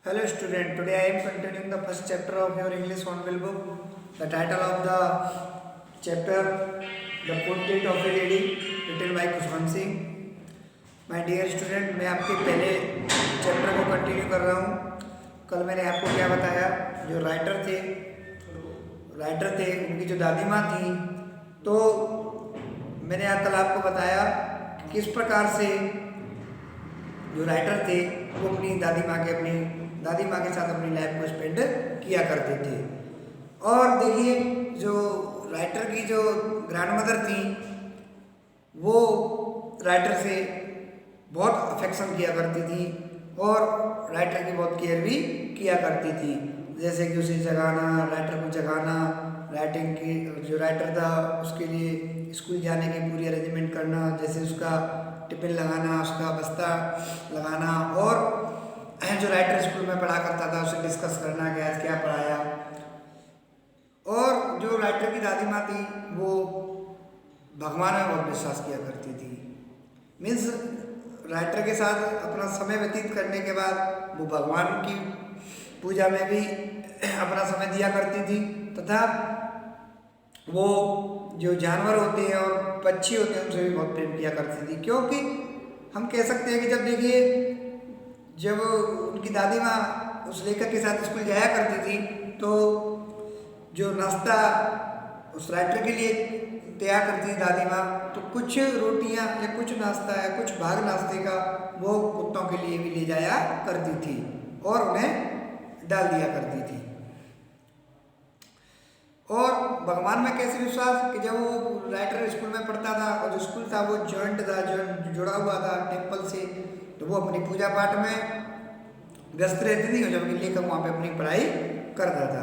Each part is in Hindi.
Hello student, today I am continuing the first chapter of your English Hornbill book. The title of the chapter, The Portrait of a Lady, written by Khushwant Singh. My dear student, मैं आपके पहले चैप्टर को कंटिन्यू कर रहा हूँ. कल मैंने आपको क्या बताया, जो राइटर थे उनकी जो दादी माँ थी, तो मैंने कल आपको बताया किस प्रकार से जो राइटर थे वो अपनी दादी माँ के साथ अपनी लाइफ को स्पेंड किया करते थे. और देखिए, जो राइटर की जो ग्रैंडमदर थी वो राइटर से बहुत अफेक्शन किया करती थी और राइटर की बहुत केयर भी किया करती थी. जैसे कि उसे जगाना, राइटर को जगाना, राइटिंग की जो राइटर था उसके लिए स्कूल जाने की पूरी अरेंजमेंट करना, जैसे उसका टिफिन लगाना, उसका बस्ता लगाना, और जो राइटर स्कूल में पढ़ा करता था उसे डिस्कस करना कि आज क्या पढ़ाया. और जो राइटर की दादी माँ थी वो भगवान में बहुत विश्वास किया करती थी. मीन्स राइटर के साथ अपना समय व्यतीत करने के बाद वो भगवान की पूजा में भी अपना समय दिया करती थी, तथा वो जो जानवर होते हैं और पक्षी होते हैं उनसे भी बहुत प्रेम किया करती थी. क्योंकि हम कह सकते हैं कि जब उनकी दादी माँ उस लेखक के साथ स्कूल जाया करती थी तो जो नाश्ता उस राइटर के लिए तैयार करती थी दादी माँ, तो कुछ रोटियाँ या कुछ नाश्ता या कुछ भाग नाश्ते का वो कुत्तों के लिए भी ले जाया करती थी और उन्हें डाल दिया करती थी. और भगवान में कैसे विश्वास कि जब वो राइटर स्कूल में पढ़ता था और जो स्कूल था वो जॉइंट था, जो जुड़ा हुआ था टेम्पल से, तो वो अपनी पूजा पाठ में व्यस्त रहती थी और जबकि लेखक वहाँ पे अपनी पढ़ाई करता था.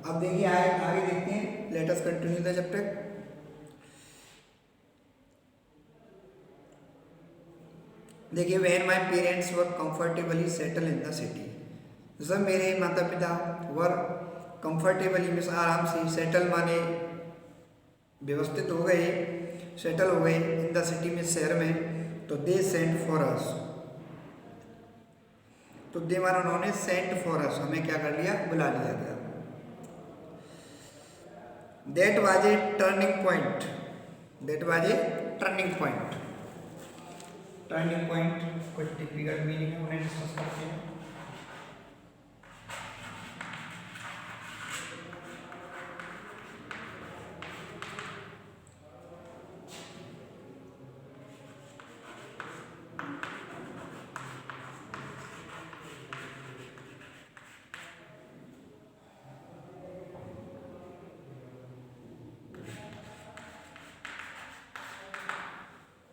अब देखिए आगे देखते हैं. Let us continue the chapter. देखिए, when my parents were comfortably settled in the city. जब मेरे माता पिता वर कंफर्टेबली में आराम से, सेटल माने व्यवस्थित हो गए, सेटल हो गए इन द सिटी में, शहर में, तो दे सेंट फॉर अस. तो दे माना उन्होंने, सेंट फॉर अस हमें क्या कर लिया, बुला लिया गया. That was a turning point. That was a turning point. Turning point कुछ डिफिकल्ट मीनिंग है, उन्हें डिस्कस करते हैं.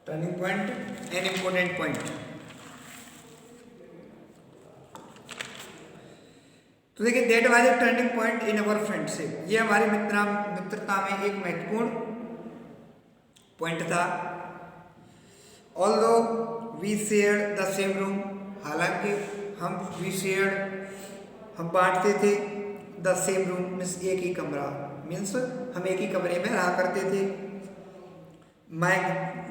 Turning point, an important point. तो देखिए, that was a turning point in our friendship. ये हमारी मित्रता में एक महत्वपूर्ण पॉइंट था. Although we shared the same room. हालांकि हम बांटते थे. द सेम रूम मीन्स एक ही कमरा, मीन्स हम एक ही कमरे में रहा करते थे. My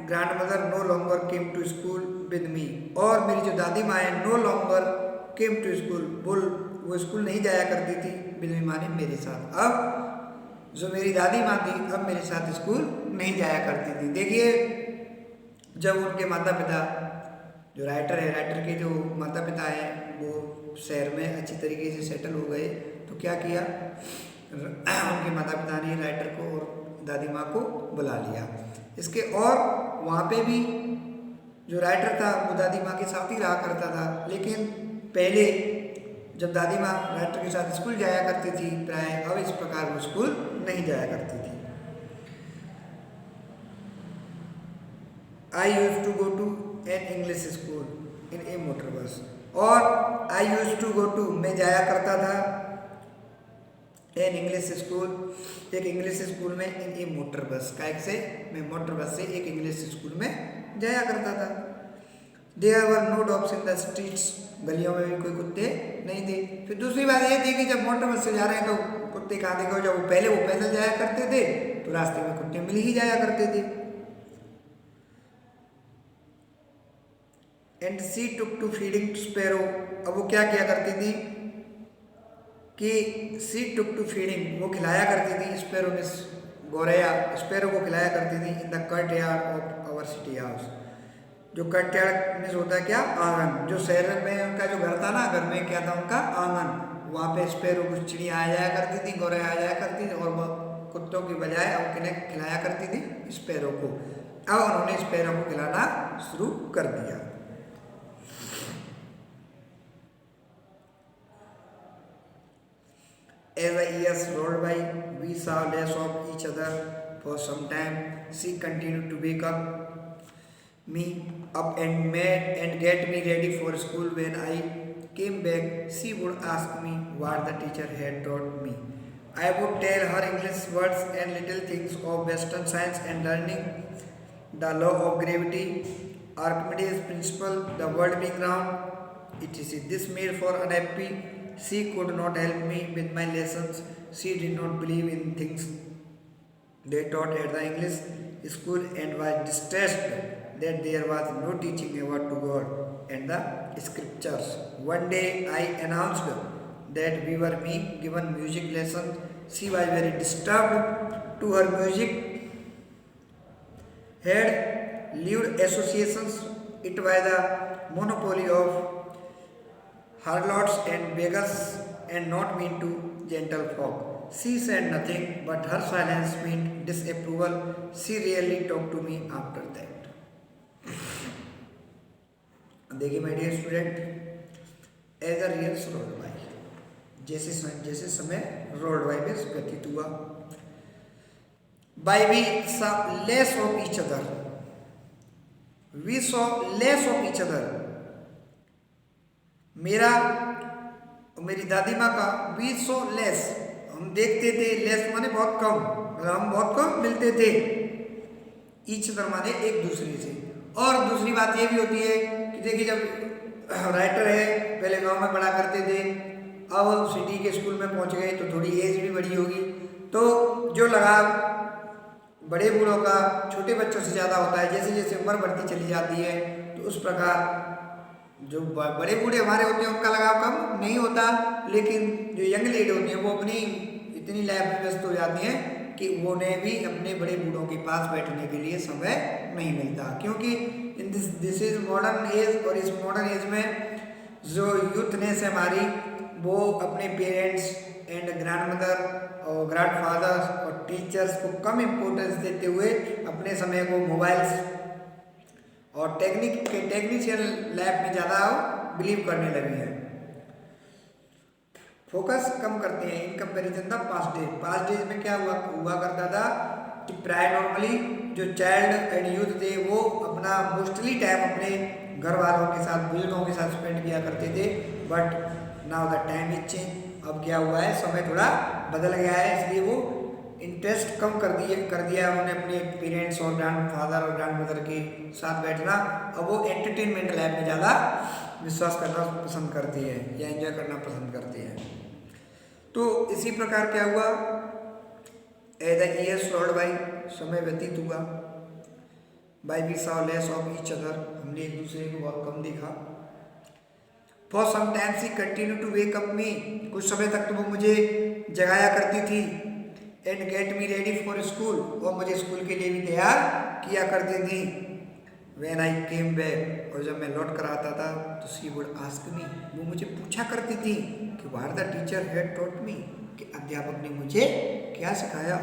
grandmother no longer came to school with me. और मेरी जो दादी माँ है, no longer came to school, वो स्कूल नहीं जाया करती थी विद मी माने मेरे साथ. अब जो मेरी दादी माँ थी अब मेरे साथ स्कूल नहीं जाया करती थी. देखिए, जब उनके माता पिता, जो राइटर है, राइटर के जो माता पिता हैं वो शहर में अच्छी तरीके से सेटल हो गए, तो क्या किया, उनके माता पिता ने राइटर को और दादी माँ को बुला लिया. इसके और वहाँ पे भी जो राइटर था वो दादी माँ के साथ ही रहा करता था. लेकिन पहले जब दादी माँ राइटर के साथ स्कूल जाया करती थी प्राय, अब इस प्रकार वो स्कूल नहीं जाया करती थी. I used to go to an English school in a motor bus. और I used to go to, मैं जाया करता था, एन इंग्लिश स्कूल, एक इंग्लिश स्कूल में, इन ए मोटर बस, काइक से मैं मोटर बस से एक इंग्लिश स्कूल में जाया करता था. There were no dogs in the streets. गलियों में भी कोई कुत्ते नहीं थे. फिर दूसरी बात ये थी कि जब मोटर बस से जा रहे हैं तो कुत्ते कहाँ देखो, जब वो पैदल जाया करते थे तो रास्ते में कुत्ते मिल ही जाया करते थे. And she took to feeding sparrow. अब वो क्या किया करती थी, कि सी टुक टू फीडिंग, वो खिलाया करती थी स्पैरो मिस गौरैया स्पैरो को खिलाया करती थी in the courtyard of our city house. जो कट यार्ड मीन्स होता है क्या, आंगन। जो शहर में उनका जो घर था ना, घर में क्या था उनका, आंगन। वहाँ पे स्पैरो कुछ चिड़िया आ जाया करती थी, गौरैया आ जाया करती थी, और वह कुत्तों की बजाय उन्हें खिलाया करती थी स्पैरो को। अब उन्होंने स्पैरो को खिलाना शुरू कर दिया। As the years rolled by, we saw less of each other for some time. She continued to wake me up and get me ready for school. When I came back, she would ask me what the teacher had taught me. I would tell her English words and little things of Western science and learning, the law of gravity, Archimedes' principle, the world being round, etc. This made for unhappy. She could not help me with my lessons. She did not believe in things they taught at the English school and was distressed that there was no teaching about to God and the scriptures. One day I announced that we were being given music lessons. She was very disturbed to her music had lived associations. It was the monopoly of harlots and beggars and not mean to gentle folk. She said nothing, but her silence meant disapproval. She rarely talked to me after that. देखिए my dear student, as a real rolled by, जैसे समय रोल्ड बाय में व्यतीत हुआ, by we saw less of each other. We saw less of each other. मेरा और मेरी दादी माँ का वी सो लेस, हम देखते थे, लेस माने बहुत कम, हम बहुत कम मिलते थे, ईच अदर माने एक दूसरे से। और दूसरी बात ये भी होती है कि देखिए जब राइटर है पहले गांव में पढ़ा करते थे, अब सिटी के स्कूल में पहुंच गए तो थोड़ी एज भी बड़ी होगी, तो जो लगाव बड़े बूढ़ों का छोटे बच्चों से ज़्यादा होता है। जैसे जैसे उम्र बढ़ती चली जाती है तो उस प्रकार जो बड़े बूढ़े हमारे होते हैं उनका लगाव कम नहीं होता, लेकिन जो यंग लेडी होती हैं वो अपनी इतनी लाइफ में व्यस्त हो जाती हैं कि उन्हें भी अपने बड़े बूढ़ों के पास बैठने के लिए समय नहीं मिलता, क्योंकि in this is modern age. और इस मॉडर्न एज में जो यूथनेस है हमारी, वो अपने पेरेंट्स एंड ग्रैंड मदर और ग्रैंड फादर्स और टीचर्स को कम इम्पोर्टेंस देते हुए अपने समय को मोबाइल्स और टेक्नीशियन लैब में ज़्यादा बिलीव करने लगे हैं, फोकस कम करते हैं in comparison the past days. Past days में क्या हुआ करता था कि प्राय नॉर्मली जो चाइल्ड एंड यूथ थे वो अपना मोस्टली टाइम अपने घर वालों के साथ, बुजुर्गों के साथ स्पेंड किया करते थे, but now the time is change. अब क्या हुआ है, समय थोड़ा बदल गया है, इसलिए वो इंटरेस्ट कम कर दिया उन्होंने अपने पेरेंट्स और ग्रैंड फादर और ग्रैंड मदर के साथ बैठना। अब वो एंटरटेनमेंट लाइफ में ज़्यादा विश्वास करना पसंद करती है या एंजॉय करना पसंद करती है। तो इसी प्रकार क्या हुआ, as the years rolled by, समय व्यतीत हुआ, by we saw less of each other, हमने एक दूसरे को बहुत कम देखा। For some time she continue to wake up me, कुछ समय तक तो वो मुझे जगाया करती थी, and get me ready for school, और मुझे स्कूल के लिए भी तैयार किया करती थी। व्हेन आई केम बैक, और जब मैं लौट कर आता था तो शी वुड आस्क मी, वो मुझे पूछा करती थी कि what the teacher had taught me, कि अध्यापक ने मुझे क्या सिखाया।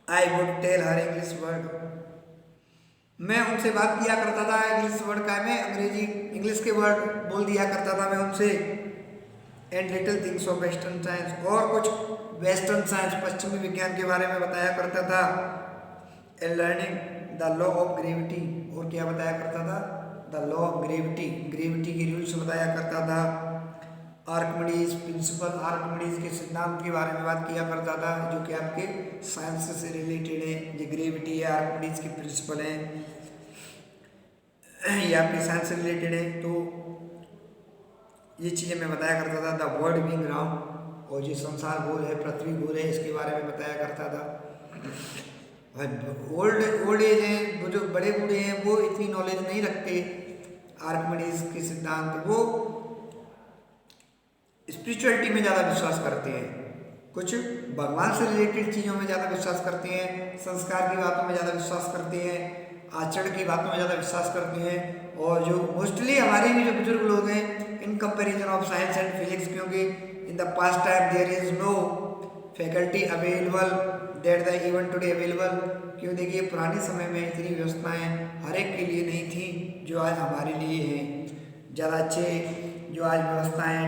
I would tell her English word, मैं उनसे बात किया करता था इंग्लिश वर्ड का, मैं अंग्रेजी इंग्लिश के वर्ड बोल दिया करता था मैं उनसे। And little things of western science, और कुछ वेस्टर्न साइंस पश्चिमी विज्ञान के बारे में बताया करता था। And learning the law of gravity, और क्या बताया करता था, the law of gravity, gravity के रूल्स बताया करता था। आर्किमिडीज प्रिंसिपल, आर्किमिडीज के सिद्धांत के बारे में बात किया करता था, जो कि आपके साइंस से रिलेटेड है। ये ग्रेविटी है, आर्किमिडीज के प्रिंसिपल हैं, ये आपके साइंस से रिलेटेड है। तो ये चीज़ें मैं बताया करता था। द वर्ल्ड बीइंग राउंड, और जो संसार गोल है, पृथ्वी गोल है, इसके बारे में बताया करता था। ओल्ड एज है, वो जो बड़े बूढ़े हैं वो इतनी नॉलेज नहीं रखते, आर्किमिडीज के सिद्धांत, वो स्पिरिचुअलिटी में ज़्यादा विश्वास करते हैं, कुछ भगवान से रिलेटेड चीज़ों में ज़्यादा विश्वास करते हैं, संस्कार की बातों में ज़्यादा विश्वास करते हैं, आचरण की बातों में ज़्यादा विश्वास करते हैं। और जो मोस्टली हमारे भी जो बुजुर्ग लोग हैं in comparison of science and physics, क्योंकि in the past time there is no faculty available that the even today available. क्यों, देखिए पुराने समय में इतनी व्यवस्थाएं हर एक के लिए नहीं थी जो आज हमारे लिए हैं। ज़्यादा अच्छे जो आज व्यवस्थाएं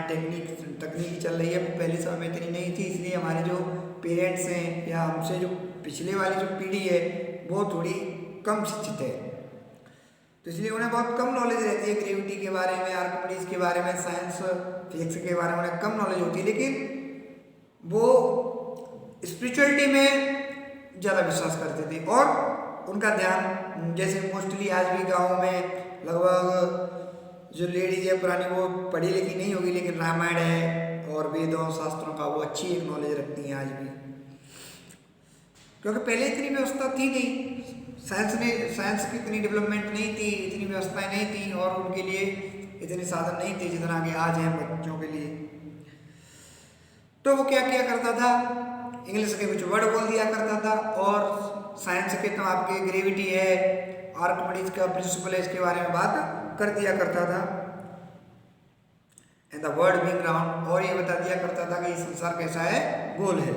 तकनीकी चल रही है वो पहले समय में इतनी नहीं थी, इसलिए हमारे जो पेरेंट्स हैं या हमसे जो पिछले वाली जो पीढ़ी है वो थोड़ी कम शिक्षित है, तो इसलिए उन्हें बहुत कम नॉलेज रहती है ग्रेविटी के बारे में, आर्किमिडीज के बारे में, साइंस फिजिक्स के बारे में उन्हें कम नॉलेज होती है। लेकिन वो स्पिरिचुअलिटी में ज़्यादा विश्वास करते थे और उनका ध्यान, जैसे मोस्टली आज भी गाँव में लगभग जो लेडीज है पुरानी वो पढ़ी लिखी नहीं होगी, लेकिन रामायण है और वेदों शास्त्रों का वो अच्छी एक नॉलेज रखती हैं आज भी, क्योंकि पहले इतनी व्यवस्था थी नहीं, साइंस की इतनी डेवलपमेंट नहीं थी, इतनी व्यवस्थाएं नहीं थी और उनके लिए इतने साधन नहीं थे जितना कि आज हैं बच्चों के लिए। तो वो क्या किया करता था, इंग्लिश के कुछ वर्ड बोल दिया करता था और साइंस के तो आपके ग्रेविटी है, आर्किमिडीज का प्रिंसिपल है, इसके बारे में बात कर दिया करता था and the world being round, और ये बता दिया करता था कि ये संसार कैसा है, गोल है।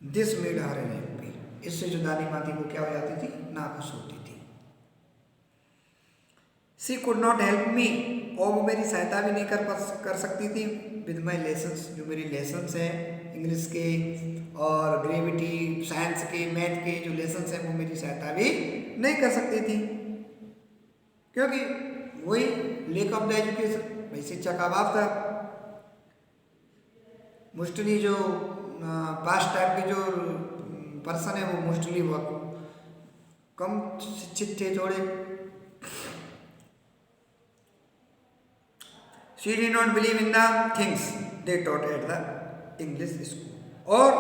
दिस मेड हर हैप्पी, इससे जो दादी माँ थी वो क्या हो जाती थी, नाखुश होती थी। She could not help me, और वो मेरी सहायता भी नहीं कर सकती थी विद माई लेसन्स, जो मेरी लेसन्स हैं इंग्लिश के और ग्रेविटी साइंस के मैथ के जो लेसन्स हैं वो मेरी सहायता भी नहीं कर सकती थी, क्योंकि वही लेक ऑफ द एजुकेशन, भाई शिक्षा का अभाव था। मोस्टली जो पास्ट टाइप के जो पर्सन है वो मोस्टली बहुत कम शिक्षित थे थोड़े। She did not believe in the things they taught at the English school, और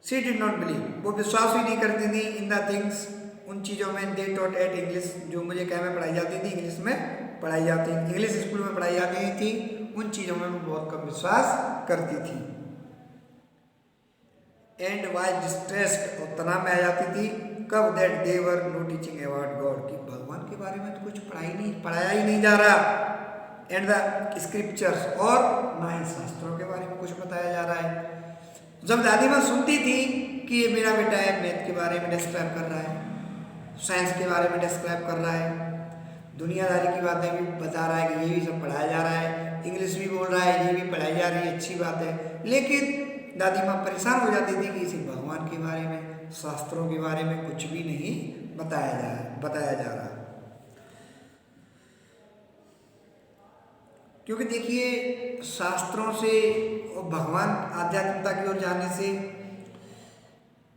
शी डिड नॉट बिलीव, वो विश्वास ही नहीं करती थी इन द थिंग्स, उन चीज़ों में, दे टॉट एट इंग्लिश, जो मुझे क्या में पढ़ाई जाती थी, इंग्लिश में पढ़ाई जाती, इंग्लिश स्कूल में पढ़ाई जाती थी, उन चीज़ों में वो बहुत कम विश्वास करती थी। एंड वाज डिस्ट्रेस्ड, और तनाव में आ जाती थी कब, that they were no teaching about God, कि भगवान के बारे में तो कुछ पढ़ाया ही नहीं जा रहा, एंड द स्क्रिप्चर्स, और ना ही शास्त्रों के बारे में कुछ बताया जा रहा है। जब दादी माँ सुनती थी कि ये मेरा बेटा है मैथ के बारे में डिस्क्राइब कर रहा है, साइंस के बारे में डिस्क्राइब कर रहा है, दुनियादारी की बातें भी बता रहा है कि ये भी सब पढ़ाया जा रहा है, इंग्लिश भी बोल रहा है, ये भी पढ़ाई जा रही है, अच्छी बात है, लेकिन दादी माँ परेशान हो जाती थी कि इसे भगवान के बारे में, शास्त्रों के बारे में कुछ भी नहीं बताया जा रहा। क्योंकि देखिए शास्त्रों से और भगवान आध्यात्मिकता की ओर जाने से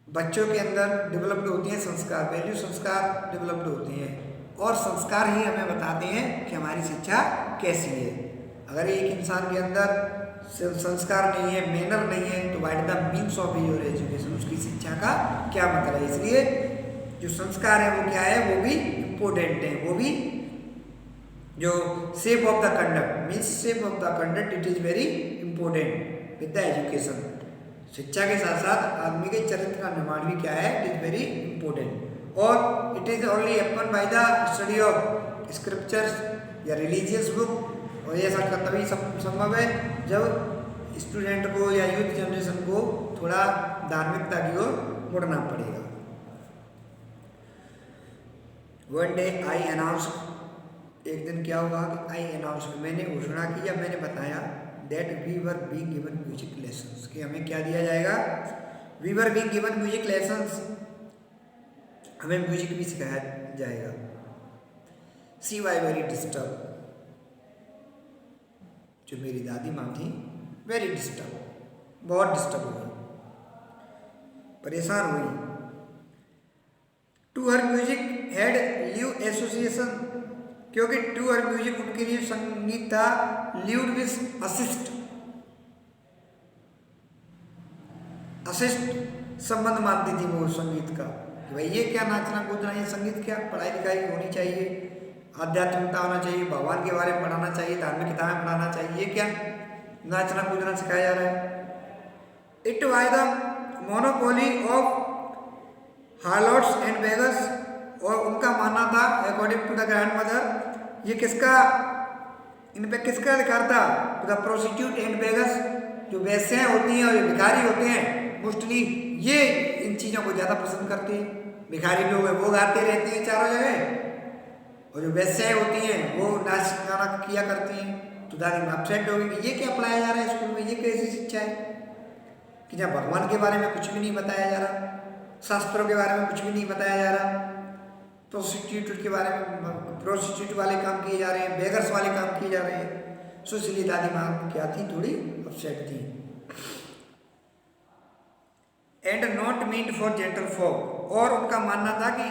बच्चों के अंदर डेवलप्ड होती हैं संस्कार, वैल्यू संस्कार डेवलप्ड होती हैं, और संस्कार ही हमें बताते हैं कि हमारी शिक्षा कैसी है। अगर एक इंसान के अंदर संस्कार नहीं है, मैनर नहीं है, तो what the means of your education, उसकी शिक्षा का क्या मतलब है। इसलिए जो संस्कार है वो क्या है, वो भी इम्पोर्टेंट है, वो भी जो shape of the conduct means shape of the conduct, it is very important with the education. शिक्षा के साथ साथ आदमी के चरित्र का निर्माण भी क्या है, इट इज वेरी इंपॉर्टेंट, और it is only happen by the study of scriptures या रिलीजियस बुक, और ये ऐसा तभी संभव है जब स्टूडेंट को या यूथ जनरेशन को थोड़ा धार्मिकता की ओर मुड़ना पड़ेगा। वन डे आई अनाउंस, एक दिन क्या हुआ कि आई अनाउंस, मैंने घोषणा की या मैंने बताया that we were being given music lessons, कि हमें क्या दिया जाएगा, we were being given music lessons, हमें म्यूजिक भी सिखाया जाएगा। सी वाई वेरी डिस्टर्ब, जो मेरी दादी माँ थी वेरी डिस्टर्ब, बहुत डिस्टर्ब हुई, परेशान हुई। To her music had lewd association, क्योंकि टू हर म्यूजिक उनके लिए संगीत था ल्यूड विथ असिस्ट, असिस्ट संबंध मानती थी वो संगीत का, कि भाई ये क्या नाचना कूदना, ये संगीत क्या, पढ़ाई लिखाई होनी चाहिए, आध्यात्मिकता होना चाहिए, भगवान के बारे में पढ़ाना चाहिए, धार्मिक किताबें पढ़ाना चाहिए, ये क्या नाचना कूदना सिखाया जा रहा है। It was the monopoly of harlots and beggars, और उनका मानना था according to the grandmother, ये किसका, इन पे किसका अधिकार था, द प्रोस्टिट्यूट एंड बेगर्स, जो वैश्याएं होती हैं और जो भिखारी होते हैं मोस्टली ये इन चीज़ों को ज़्यादा पसंद करते हैं। भिखारी लोग हैं वो गाते रहते हैं चारों जगह, और जो वैश्याएं होती हैं वो नाच गाना किया करती हैं। तो दादी माँ अपसेट हो गई कि ये क्या पढ़ाया जा रहा है स्कूल में, ये कैसी शिक्षा है कि जहाँ भगवान के बारे में कुछ भी नहीं बताया जा रहा, शास्त्रों के बारे में कुछ भी नहीं बताया जा रहा, प्रोस्टिट्यूट के बारे में, प्रोस्टिट्यूट वाले काम किए जा रहे हैं, बेगर्स वाले काम किए जा रहे हैं। सो इसलिए दादी माँ क्या थी, थोड़ी अपसेट थी। And not meat for gentle folk, और उनका मानना था कि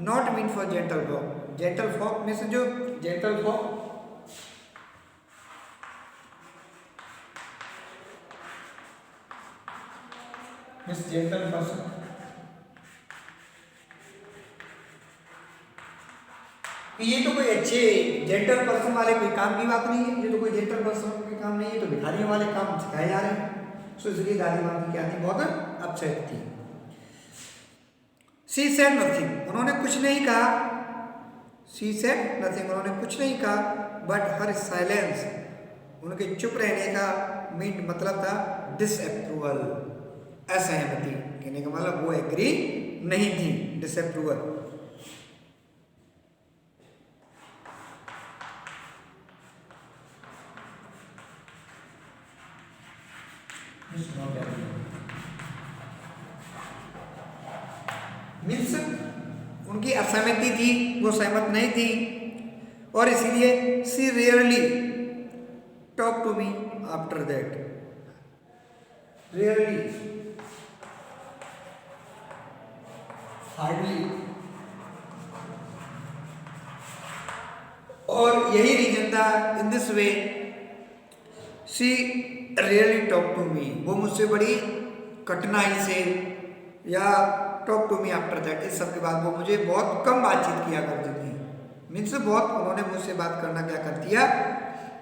not meat for gentle folk, gentle folk में से जो gentle folk means gentle person, ये तो कोई अच्छे जेंटल पर्सन वाले कोई काम की बात नहीं है, ये तो कोई जेंटल पर्सन के काम नहीं है, तो भिखारियों वाले काम सिखाए जा रहे हैं। सो इसलिए दादी माँ की क्या थी, बहुत अपसेट थी। शी सेड नथिंग, उन्होंने कुछ नहीं कहा, शी सेड नथिंग, उन्होंने कुछ नहीं कहा, बट हर साइलेंस, उनके चुप रहने का मीन मतलब था डिसअप्रूवल, असहमति, कहने का मतलब वो एग्री नहीं थी, डिसअप्रूवल। मीन्स उनकी असहमति थी, वो सहमत नहीं थी, और इसीलिए she rarely talk to me after that, rarely, hardly, और यही रीजन था, in this way she really talk to me, वो मुझसे बड़ी कठिनाई से, या talk to me after that, इस सब के बाद वो मुझे बहुत कम बातचीत किया करती थी। मीन्स बहुत उन्होंने मुझसे बात करना क्या कर दिया,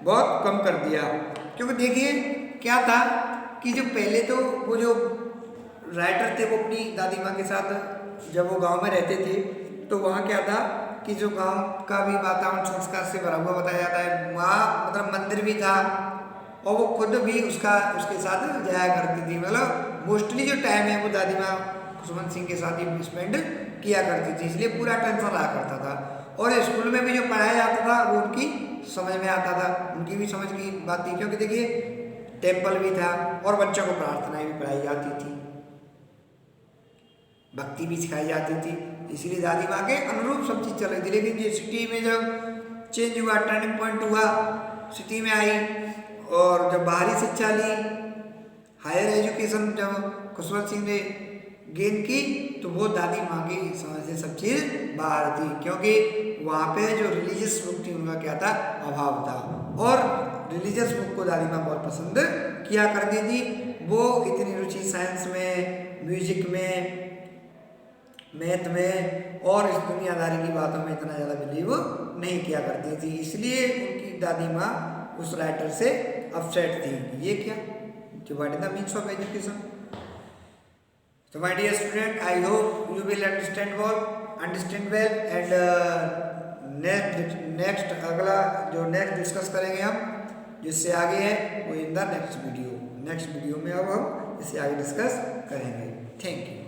बहुत कम कर दिया। क्योंकि देखिए क्या था कि जो पहले तो वो जो राइटर थे वो अपनी दादी माँ के साथ जब वो गांव में रहते थे तो वहाँ क्या था कि जो गांव का भी वातावरण संस्कार से भरा हुआ बताया जाता है, वहाँ मतलब मंदिर भी था और वो खुद भी उसके साथ जाया करती थी। मतलब मोस्टली जो टाइम है वो दादी माँ खुशवंत सिंह के साथ ही स्पेंड किया करती थी, इसलिए पूरा टेंशन रहा करता था। और स्कूल में भी जो पढ़ाया जाता था वो उनकी समझ में आता था, उनकी भी समझ की बात थी, क्योंकि देखिए टेम्पल भी था और बच्चों को प्रार्थनाएं भी पढ़ाई जाती थी, भक्ति भी सिखाई जाती थी, इसलिए दादी माँ के अनुरूप सब चीज़ चल रही थी। लेकिन ये सिटी में जब चेंज हुआ, टर्निंग पॉइंट हुआ, सिटी में आई और जब बाहरी शिक्षा ली, हायर एजुकेशन जब खुशवंत सिंह ने गेन की तो वो दादी माँ की समझ से सब चीज़ बाहर थी, क्योंकि वहाँ पे जो रिलीजियस बुक थी उनका क्या था, अभाव था। और रिलीजियस बुक को दादी माँ बहुत पसंद किया करती थी। वो इतनी रुचि साइंस में, म्यूजिक में, मैथ में और इस दुनियादारी की बातों में इतना ज़्यादा बिलीव नहीं किया करती थी, इसलिए उनकी दादी माँ उस राइटर से अपसेट थी। ये क्या, जो what is the means of education. So my dear student, I hope you will understand well and next अगला जो नेक्स्ट डिस्कस करेंगे हम जिससे आगे है वो इन द नेक्स्ट वीडियो में अब हम इससे आगे डिस्कस करेंगे। Thank you.